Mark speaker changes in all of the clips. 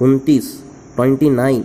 Speaker 1: 29।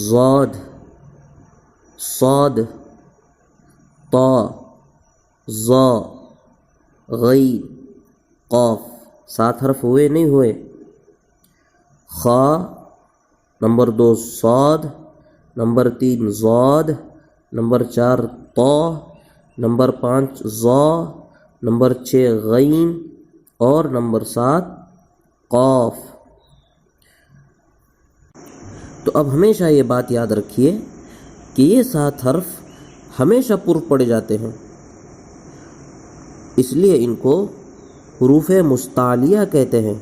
Speaker 1: ضاد صاد طا ظا غین قاف. 7 حرف ہوئے نہیں ہوئے؟ خا، نمبر 2 صاد، نمبر 3 ضاد، نمبر 4 طا، نمبر 5 ظا، نمبر 6 غین اور نمبر 7 قاف. تو اب ہمیشہ یہ بات یاد رکھیے کہ یہ 7 حرف ہمیشہ پر پڑے جاتے ہیں، اس لیے ان کو حروف مستعلیہ کہتے ہیں.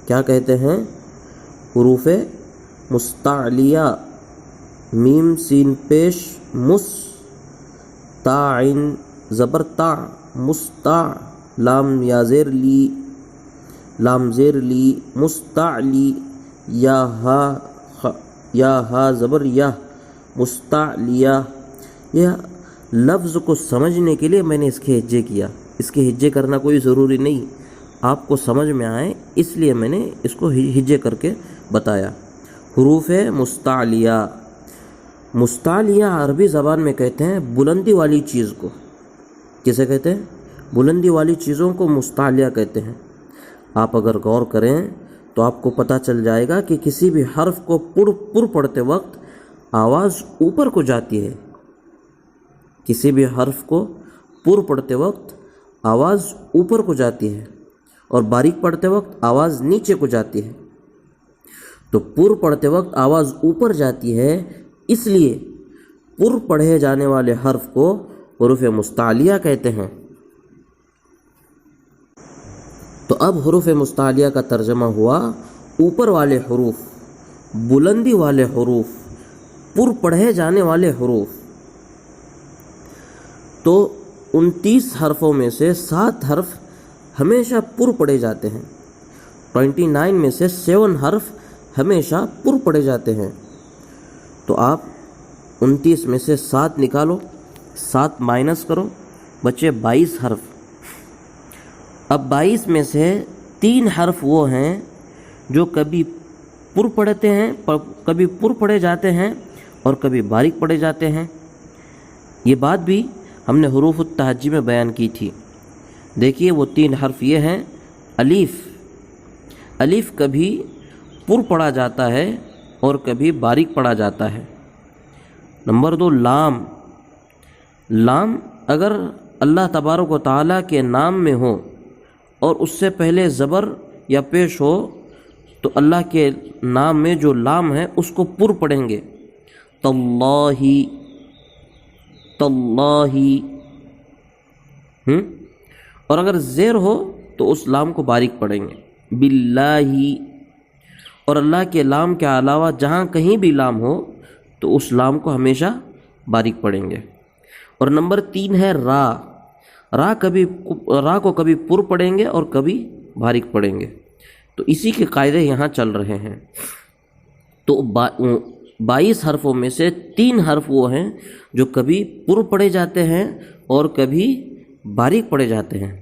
Speaker 1: کیا کہتے ہیں؟ حروف مستعلیہ. میم سین پیش مس، تا عین زبر تا، مستع، لام یا زیر لی، لام زیر لی، مستعلی، یا ہا زبر یا، مستعلیہ. یہ لفظ کو سمجھنے کے لیے میں نے اس کے ہجے کیا. اس کے ہجے کرنا کوئی ضروری نہیں، آپ کو سمجھ میں آئے اس لیے میں نے اس کو ہجے کر کے بتایا. حروف مستعلیہ. مستعلیہ عربی زبان میں کہتے ہیں بلندی والی چیز کو. کسے کہتے ہیں؟ بلندی والی چیزوں کو مستعلیہ کہتے ہیں. آپ اگر غور کریں تو آپ کو پتہ چل جائے گا کہ کسی بھی حرف کو پر پڑھتے وقت آواز اوپر کو جاتی ہے. کسی بھی حرف کو پر پڑھتے وقت آواز اوپر کو جاتی ہے اور باریک پڑھتے وقت آواز نیچے کو جاتی ہے. تو پر پڑھتے وقت آواز اوپر جاتی ہے، اس لیے پر پڑھے جانے والے حرف کو حروف مستعلیہ کہتے ہیں. تو اب حروف مستعلیہ کا ترجمہ ہوا اوپر والے حروف، بلندی والے حروف، پر پڑھے جانے والے حروف. تو 29 حرفوں میں سے 7 حرف ہمیشہ پر پڑھے جاتے ہیں. 29 میں سے 7 حرف ہمیشہ پر پڑھے جاتے ہیں. تو آپ 29 میں سے 7 نکالو، 7 مائنس کرو، بچے 22 حرف. اب 22 میں سے 3 حرف وہ ہیں جو کبھی پر پڑھتے ہیں، کبھی پر پڑھے جاتے ہیں اور کبھی باریک پڑھے جاتے ہیں. یہ بات بھی ہم نے حروف التہجی میں بیان کی تھی. دیکھیے وہ 3 حرف یہ ہیں. الف. الف کبھی پر پڑھا جاتا ہے اور کبھی باریک پڑھا جاتا ہے. نمبر 2 لام. لام اگر اللہ تبارک و تعالیٰ کے نام میں ہو اور اس سے پہلے زبر یا پیش ہو تو اللہ کے نام میں جو لام ہے اس کو پر پڑھیں گے. تاللہ، تاللہ. اور اگر زیر ہو تو اس لام کو باریک پڑھیں گے. باللہ. اور اللہ کے لام کے علاوہ جہاں کہیں بھی لام ہو تو اس لام کو ہمیشہ باریک پڑھیں گے. اور نمبر 3 ہے را. را کو کبھی پر پڑھیں گے اور کبھی باریک پڑھیں گے. تو اسی کے قاعدے یہاں چل رہے ہیں. تو 22 حرفوں میں سے 3 حرف وہ ہیں جو کبھی پر پڑھے جاتے ہیں اور کبھی باریک پڑھے جاتے ہیں.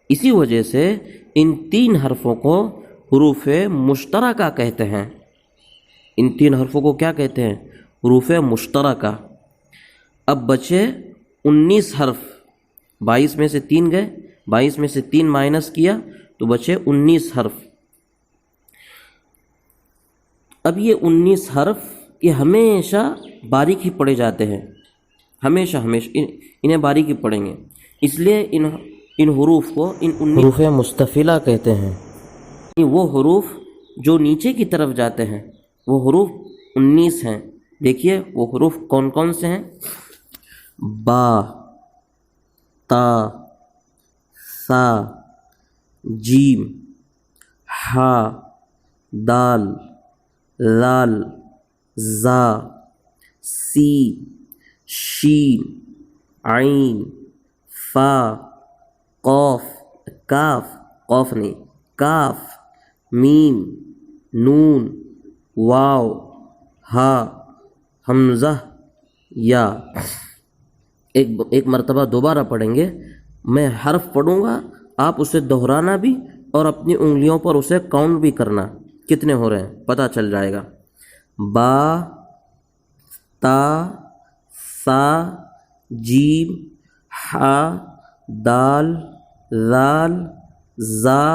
Speaker 1: اسی وجہ سے ان 3 حرفوں کو حروف مشترکہ کہتے ہیں. ان 3 حرفوں کو کیا کہتے ہیں؟ حروف مشترکہ. اب بچے 19 حرف. 22 میں سے 3 گئے، 22 میں سے 3 مائنس کیا تو بچے 19 حرف. اب یہ 19 حرف یہ ہمیشہ باریک ہی پڑھے جاتے ہیں. ہمیشہ انہیں باریک ہی پڑھیں گے. اس لیے ان حروف کو ان حروف مستفیلہ کہتے ہیں. وہ حروف جو نیچے کی طرف جاتے ہیں وہ حروف 19 ہیں. دیکھیے وہ حروف کون کون سے ہیں؟ با، تا، سا، جیم، ہا، دال، لال، زا، سی، شین، عین، فا، قاف، کاف، قاف نہیں، کاف، میم، نون، واو، ہا، حمزہ، یا. ایک مرتبہ دوبارہ پڑھیں گے. میں حرف پڑھوں گا، آپ اسے دہرانا بھی اور اپنی انگلیوں پر اسے کاؤنٹ بھی کرنا کتنے ہو رہے ہیں پتہ چل جائے گا. با، تا سا جیم حا دال ذال زا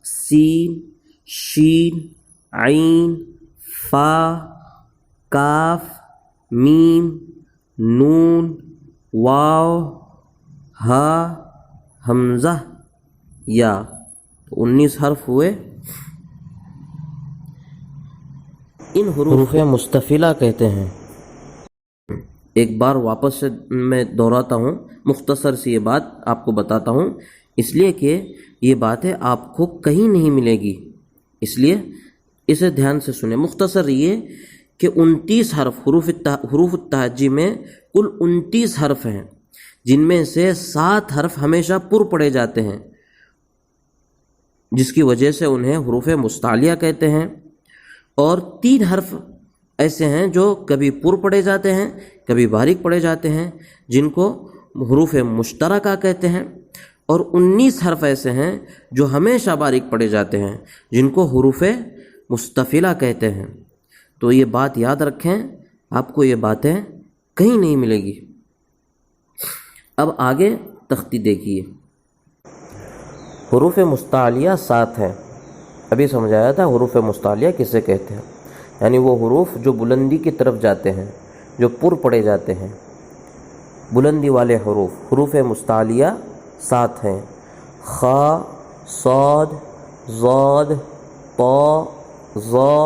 Speaker 1: سین شین عین فا کاف میم نون واو ہا حمزہ یا 19 حرف ہوئے. ان حروف مستفیلہ کہتے ہیں. ایک بار واپس سے میں دہراتا ہوں، مختصر سی یہ بات آپ کو بتاتا ہوں، اس لیے کہ یہ باتیں آپ کو کہیں نہیں ملے گی، اس لیے اسے دھیان سے سنیں. مختصر یہ کہ 29 حرف حروف التہجی میں کل 29 حرف ہیں، جن میں سے 7 حرف ہمیشہ پر پڑھے جاتے ہیں، جس کی وجہ سے انہیں حروف مستعلیہ کہتے ہیں. اور 3 حرف ایسے ہیں جو کبھی پر پڑھے جاتے ہیں، کبھی باریک پڑھے جاتے ہیں، جن کو حروف مشترکہ کہتے ہیں. اور 19 حرف ایسے ہیں جو ہمیشہ باریک پڑھے جاتے ہیں، جن کو حروف مستفیلہ کہتے ہیں. تو یہ بات یاد رکھیں، آپ کو یہ باتیں کہیں نہیں ملے گی. اب آگے تختی دیکھیے. حروف مستعلیہ 7 ہیں. ابھی سمجھایا تھا حروف مستعلیہ کسے کہتے ہیں، یعنی وہ حروف جو بلندی کی طرف جاتے ہیں، جو پر پڑے جاتے ہیں، بلندی والے حروف. حروف مستعلیہ 7 ہیں: خا صاد ضاد طا ظا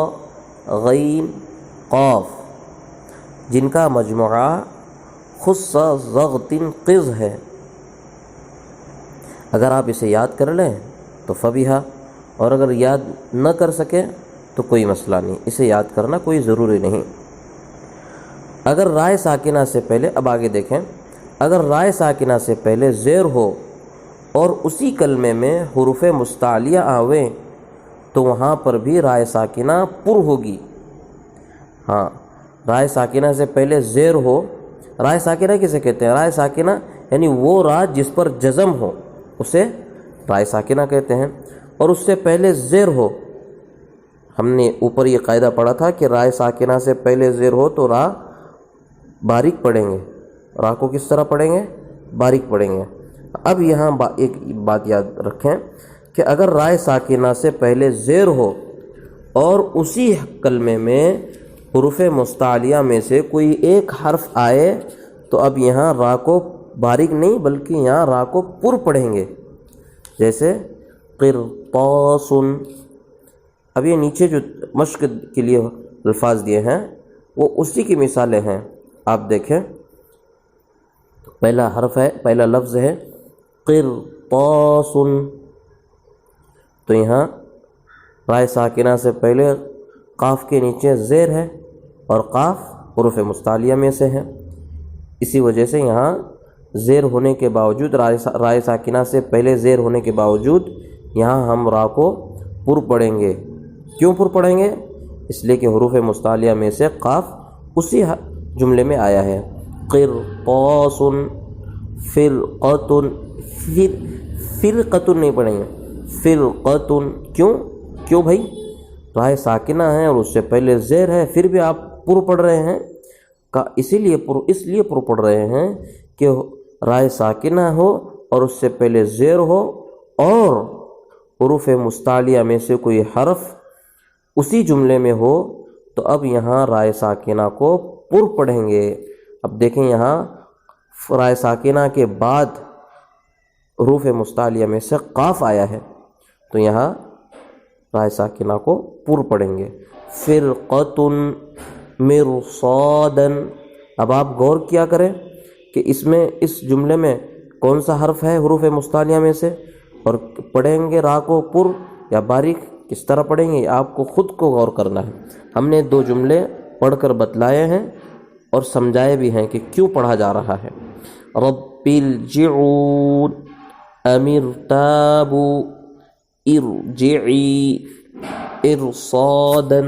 Speaker 1: غین قاف، جن کا مجموعہ خص ضغط قز ہے. اگر آپ اسے یاد کر لیں تو فبیہا، اور اگر یاد نہ کر سکیں تو کوئی مسئلہ نہیں، اسے یاد کرنا کوئی ضروری نہیں. اگر رائے ساکنہ سے پہلے، اب آگے دیکھیں، اگر رائے ساکنہ سے پہلے زیر ہو اور اسی کلمے میں حروف مستعلیہ آویں تو وہاں پر بھی رائے ساکنہ پر ہوگی. ہاں، رائے ساکنہ سے پہلے زیر ہو. رائے ساکنہ کسے کہتے ہیں؟ رائے ساکنہ یعنی وہ را جس پر جزم ہو اسے رائے ساکنہ کہتے ہیں. اور اس سے پہلے زیر ہو، ہم نے اوپر یہ قاعدہ پڑھا تھا کہ رائے ساکنہ سے پہلے زیر ہو تو را باریک پڑھیں گے. را کو کس طرح پڑھیں گے؟ باریک پڑھیں گے. اب یہاں ایک بات یاد رکھیں کہ اگر رائے ساکنہ سے پہلے زیر ہو اور اسی کلمے میں حروف مستعلیہ میں سے کوئی ایک حرف آئے تو اب یہاں را کو باریک نہیں بلکہ یہاں را کو پر پڑھیں گے. جیسے قرطاس. اب یہ نیچے جو مشق کے لیے الفاظ دیے ہیں وہ اسی کی مثالیں ہیں. آپ دیکھیں، پہلا حرف ہے، پہلا لفظ ہے قرطاس، تو یہاں رائے ساکنہ سے پہلے قاف کے نیچے زیر ہے اور قاف حروف مستعلیہ میں سے ہے. اسی وجہ سے یہاں زیر ہونے کے باوجود، رائے ساکنہ سے پہلے زیر ہونے کے باوجود یہاں ہم را کو پر پڑھیں گے. کیوں پر پڑھیں گے؟ اس لیے کہ حروف مستعلیہ میں سے قاف اسی جملے میں آیا ہے. قرطاس فرقۃ، فرقۃ نہیں پڑھیں گے، فرقۃ. کیوں بھائی؟ رائے ساکنہ ہے اور اس سے پہلے زیر ہے، پھر بھی آپ پر پڑھ رہے ہیں. اس لیے پر پڑھ رہے ہیں کہ رائے ساکنہ ہو اور اس سے پہلے زیر ہو اور حروف مستعلیہ میں سے کوئی حرف اسی جملے میں ہو تو اب یہاں رائے ساکنہ کو پر پڑھیں گے. اب دیکھیں یہاں رائے ساکنہ کے بعد حروف مستعلیہ میں سے قاف آیا ہے تو یہاں رائے ساکنہ کو پر پڑھیں گے. فرقۃ مرصادا. اب آپ غور کیا کریں کہ اس جملے میں کون سا حرف ہے حروف مستعلیہ میں سے، اور پڑھیں گے را کو پر یا باریک، کس طرح پڑھیں گے آپ کو خود کو غور کرنا ہے. ہم نے 2 جملے پڑھ کر بتلائے ہیں اور سمجھائے بھی ہیں کہ کیوں پڑھا جا رہا ہے. رب ارجعون، امرتابوا، ارجعی، ارصادا.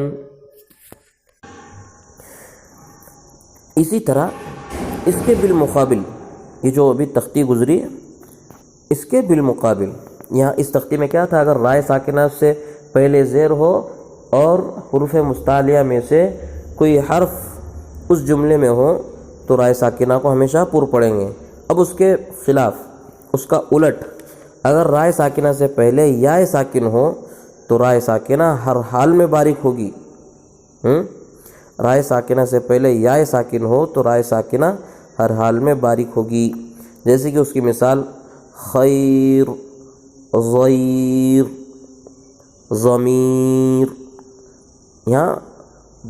Speaker 1: اسی طرح اس کے بالمقابل یہ جو ابھی تختی گزری ہے، اس کے بالمقابل یہاں اس تختی میں کیا تھا؟ اگر رائے ساکنہ سے پہلے زیر ہو اور حروف مستعلیہ میں سے کوئی حرف اس جملے میں ہو تو رائے ساکنہ کو ہمیشہ پر پڑھیں گے۔ اب اس کے خلاف، اس کا الٹ، اگر رائے ساکنہ سے پہلے یا ساکن ہو تو رائے ساکنہ ہر حال میں باریک ہوگی۔ رائے ساکنہ سے پہلے یا ساکن ہو تو رائے ساکنہ ہر حال میں باریک ہوگی۔ جیسے کہ اس کی مثال خیر، غیر، ضمیر، یہاں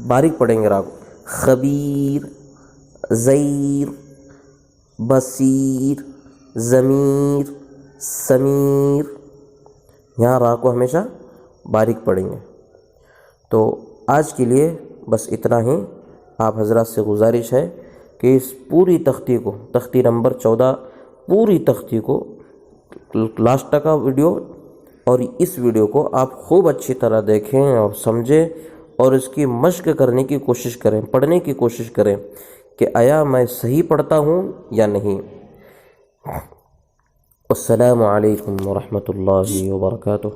Speaker 1: باریک پڑھیں گے را کو۔ خبیر، زیر، بصیر، ضمیر، سمیر، یہاں را کو ہمیشہ باریک پڑھیں گے۔ تو آج کے لیے بس اتنا ہی۔ آپ حضرات سے گزارش ہے کہ اس پوری تختی کو، تختی نمبر 14 پوری تختی کو، لاسٹ تک کا ویڈیو اور اس ویڈیو کو آپ خوب اچھی طرح دیکھیں اور سمجھیں اور اس کی مشق کرنے کی کوشش کریں، پڑھنے کی کوشش کریں کہ آیا میں صحیح پڑھتا ہوں یا نہیں۔ السلام علیکم ورحمۃ اللہ وبرکاتہ۔